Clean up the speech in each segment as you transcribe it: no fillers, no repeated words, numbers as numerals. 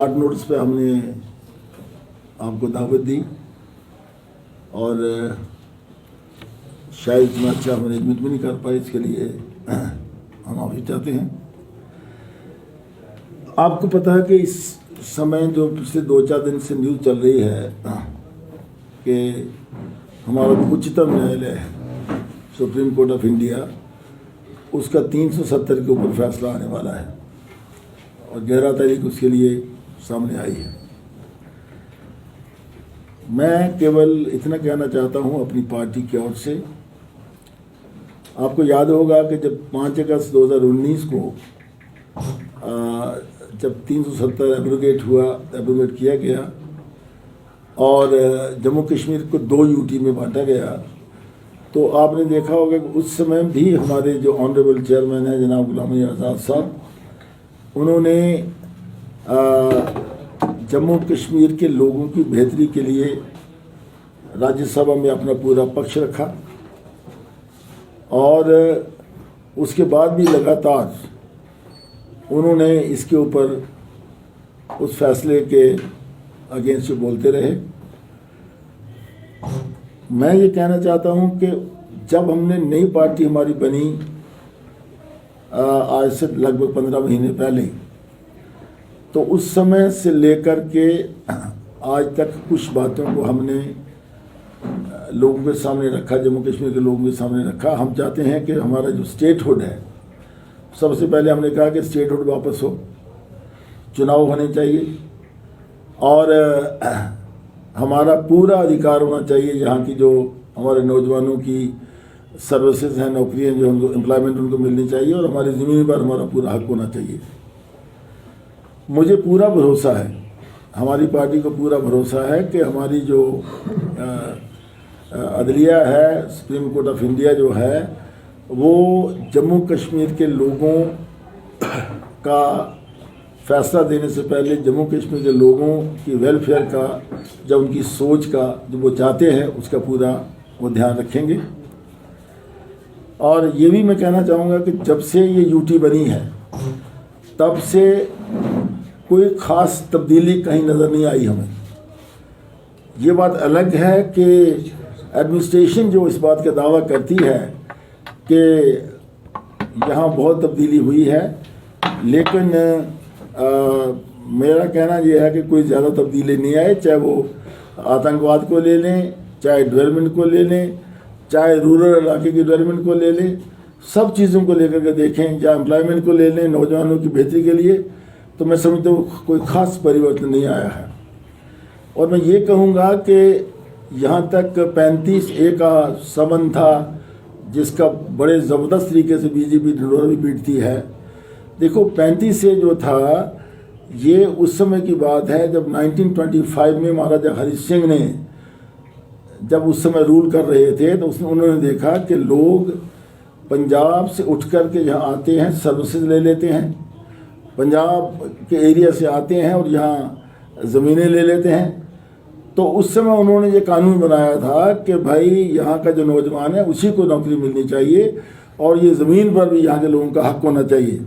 Short notice पे हमने आपको दावत दी और शायद इतना अच्छा मैनेजमेंट भी नहीं कर पाए, इसके लिए हम माफ़ी चाहते हैं। आपको पता है कि इस समय जो पिछले 2-4 दिन से न्यूज़ चल रही है कि हमारा उच्चतम न्यायालय है, सुप्रीम कोर्ट ऑफ इंडिया, उसका 370 के ऊपर फैसला आने वाला है और 11 तारीख उसके लिए सामने आई है। मैं केवल इतना कहना चाहता हूं अपनी पार्टी की ओर से। आपको याद होगा कि जब 5 अगस्त 2019 को जब 370 एब्रोगेट किया गया और जम्मू कश्मीर को 2 यूटी में बांटा गया, तो आपने देखा होगा कि उस समय भी हमारे जो ऑनरेबल चेयरमैन हैं जनाब गुलाम नबी आज़ाद साहब, उन्होंने जम्मू कश्मीर के लोगों की बेहतरी के लिए राज्यसभा में अपना पूरा पक्ष रखा और उसके बाद भी लगातार उन्होंने इसके ऊपर उस फैसले के अगेंस्ट बोलते रहे। मैं ये कहना चाहता हूँ कि जब हमने नई पार्टी हमारी बनी आज से लगभग 15 महीने पहले, तो उस समय से लेकर के आज तक कुछ बातों को हमने लोगों के सामने रखा, जम्मू कश्मीर के लोगों के सामने रखा। हम चाहते हैं कि हमारा जो स्टेटहुड है, सबसे पहले हमने कहा कि स्टेटहुड वापस हो, चुनाव होने चाहिए और हमारा पूरा अधिकार होना चाहिए। यहाँ की जो हमारे नौजवानों की सर्विसेज हैं, नौकरियाँ जो उनको एम्प्लॉयमेंट उनको मिलनी चाहिए और हमारी ज़मीन पर हमारा पूरा हक होना चाहिए। मुझे पूरा भरोसा है, हमारी पार्टी को पूरा भरोसा है कि हमारी जो अदलिया है, सुप्रीम कोर्ट ऑफ इंडिया जो है, वो जम्मू कश्मीर के लोगों का फैसला देने से पहले जम्मू कश्मीर के लोगों की वेलफेयर का, जब उनकी सोच का जो वो चाहते हैं उसका पूरा वो ध्यान रखेंगे। और ये भी मैं कहना चाहूँगा कि जब से ये यूटी बनी है तब से कोई ख़ास तब्दीली कहीं नज़र नहीं आई हमें। ये बात अलग है कि एडमिनिस्ट्रेशन जो इस बात का दावा करती है कि यहाँ बहुत तब्दीली हुई है, लेकिन मेरा कहना यह है कि कोई ज़्यादा तब्दीली नहीं आई। चाहे वो आतंकवाद को ले लें, चाहे डेवलपमेंट को ले लें, चाहे रूरल इलाके की डेवलपमेंट को ले लें, सब चीज़ों को लेकर के देखें, चाहे एम्प्लॉयमेंट को ले लें, नौजवानों की बेहतरी के लिए, तो मैं समझता हूँ कोई ख़ास परिवर्तन नहीं आया है। और मैं ये कहूँगा कि यहाँ तक 35A का संबंध था जिसका बड़े ज़बरदस्त तरीके से बीजेपी ढिंढोरा भी पीटती है। देखो 35A जो था, ये उस समय की बात है जब 1925 में महाराजा हरि सिंह ने जब उस समय रूल कर रहे थे, तो उसमें उन्होंने देखा कि लोग पंजाब से उठ कर के यहाँ आते हैं, सर्विसेज ले लेते हैं, पंजाब के एरिया से आते हैं और यहाँ ज़मीनें ले लेते हैं। तो उस समय उन्होंने ये कानून बनाया था कि भाई यहाँ का जो नौजवान है उसी को नौकरी मिलनी चाहिए और ये ज़मीन पर भी यहाँ के लोगों का हक होना चाहिए।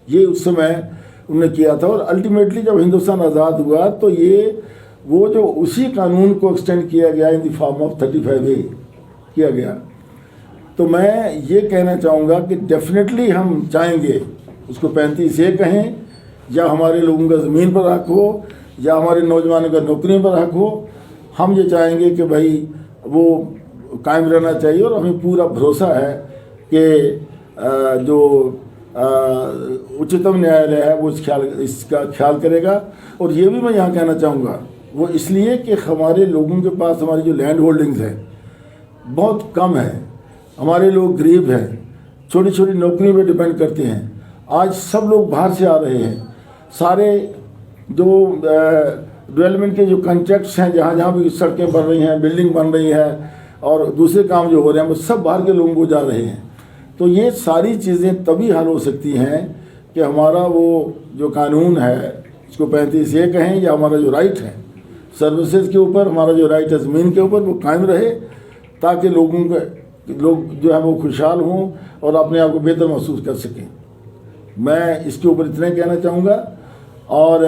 ये उस समय उन्होंने किया था और अल्टीमेटली जब हिंदुस्तान आज़ाद हुआ तो ये वो जो उसी कानून को एक्सटेंड किया गया in the form of 35A किया गया। तो मैं ये कहना चाहूँगा कि डेफिनेटली हम चाहेंगे उसको 35A कहें या हमारे लोगों का ज़मीन पर हक हो या हमारे नौजवानों का नौकरियों पर हक हो, हम ये चाहेंगे कि भाई वो कायम रहना चाहिए। और हमें पूरा भरोसा है कि जो उच्चतम न्यायालय है वो इसका ख्याल करेगा। और ये भी मैं यहाँ कहना चाहूँगा, वो इसलिए कि हमारे लोगों के पास हमारी जो लैंड होल्डिंग्स है बहुत कम है, हमारे लोग गरीब हैं, छोटी छोटी नौकरी पे डिपेंड करते हैं। आज सब लोग बाहर से आ रहे हैं, सारे जो डेवलपमेंट के जो कॉन्ट्रैक्ट्स हैं, जहाँ जहाँ भी सड़कें बन रही हैं, बिल्डिंग बन रही है और दूसरे काम जो हो रहे हैं, वो सब बाहर के लोगों को जा रहे हैं। तो ये सारी चीज़ें तभी हल हो सकती हैं कि हमारा वो जो कानून है, इसको 35A कहें या हमारा जो राइट है सर्विसेज के ऊपर, हमारा जो राइट है ज़मीन के ऊपर, वो कायम रहे, ताकि लोग जो है वो खुशहाल हों और अपने आप को बेहतर महसूस कर सकें। मैं इसके ऊपर इतना ही कहना चाहूँगा और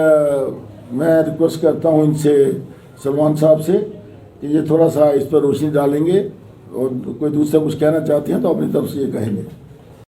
मैं रिक्वेस्ट करता हूँ इनसे, सलमान साहब से, कि ये थोड़ा सा इस पर रोशनी डालेंगे और कोई दूसरा कुछ कहना चाहते हैं तो अपनी तरफ से ये कहेंगे।